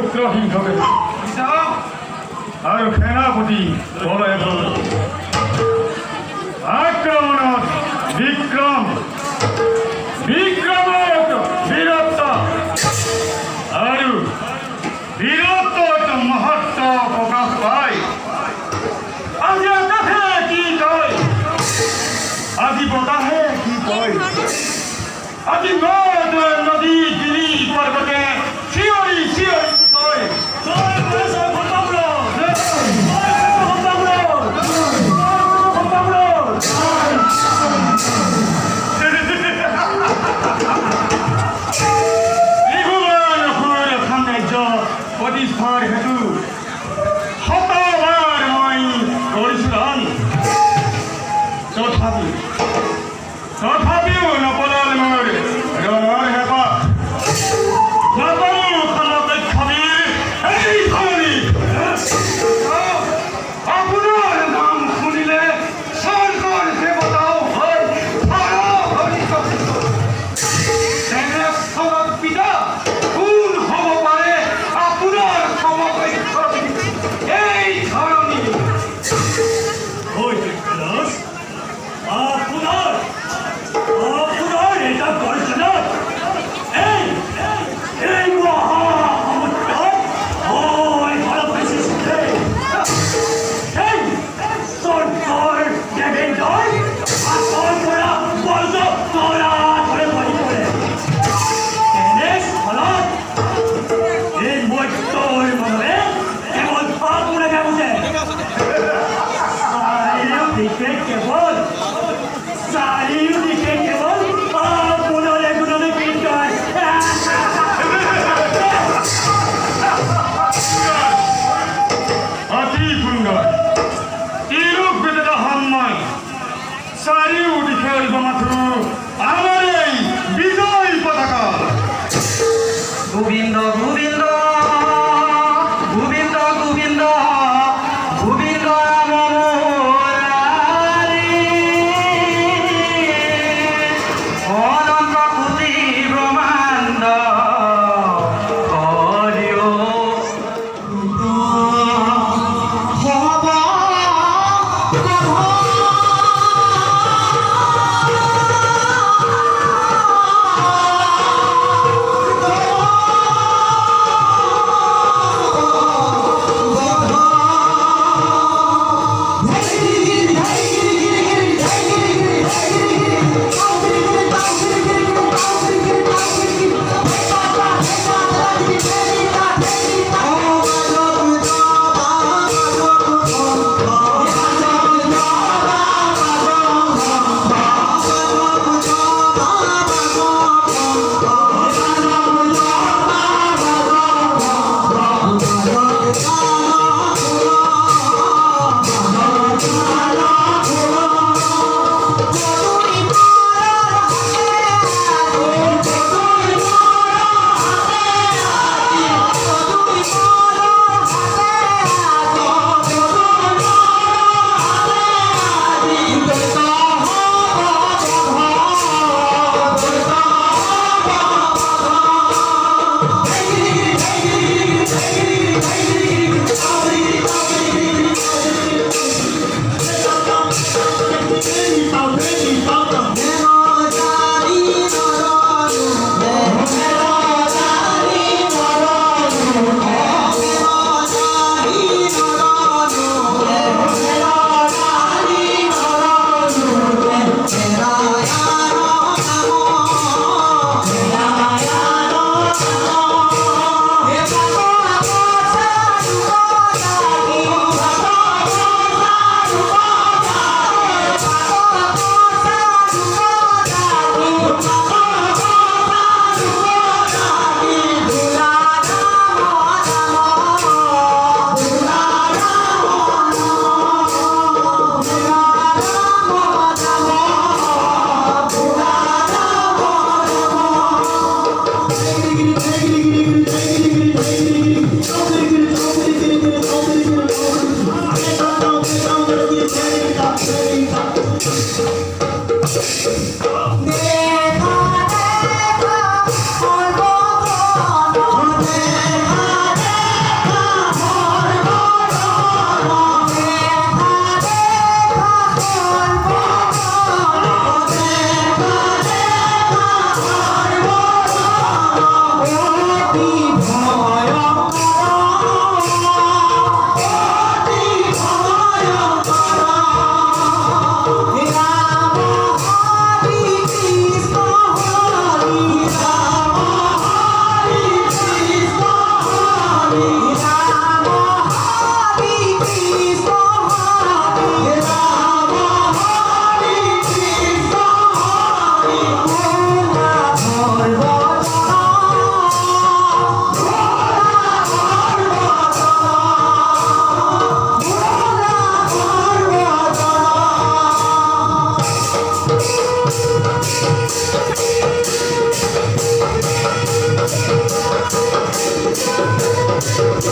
পুত্ৰহীন হবে আৰু সেনাপতি বলয় আক্ৰমণত বিক্ৰমত বীৰত্ব আৰু বীৰত্বত মহত্ব প্ৰকাশ পায়। আজি আকাশে কি কয়, আজি বতাহে কি কয়, আজি নদী গিৰি পৰ্বতে চিঞৰি চিঞৰি কয় প্ৰতিষ্ঠাৰ হেতু শতবাৰ মই কৰিছোঁ দান, তথাপিও নপলাল মোৰ ৰণৰ হেঁপাহ। নাপালো সমকক্ষবীৰ এই ধৰণী, আপোনাৰ নাম শুনিলে স্বৰ্গৰ দেৱতাও হয় তেনেস্থলত পিতা কোন হ'ব পাৰে আপোনাৰ সমকক্ষবীৰ এই ধৰণী? আপোনাৰ এটা গৰ্জনত এই মহাসমুদ্ৰত মই ভালপাইছে সেই স্বৰ্গৰ দেৱেন্দ্ৰৰ হাতৰ পৰা বৰ্জ তৰা ধৰে বহি পৰে। তেনেস্থলত এই মত্যৰ মনৰে কেৱল আপোনাকে বুজে, চাৰিওদিশে কেৱল আপোনাৰে গুণনে গীত গায়। অতি সুন্দৰ তিৰুক বেদনা সময় চাৰিওদিশে মাথো আমাৰ এই বিজয় পতাকা। গোবিন্দ গোবিন্দ Thank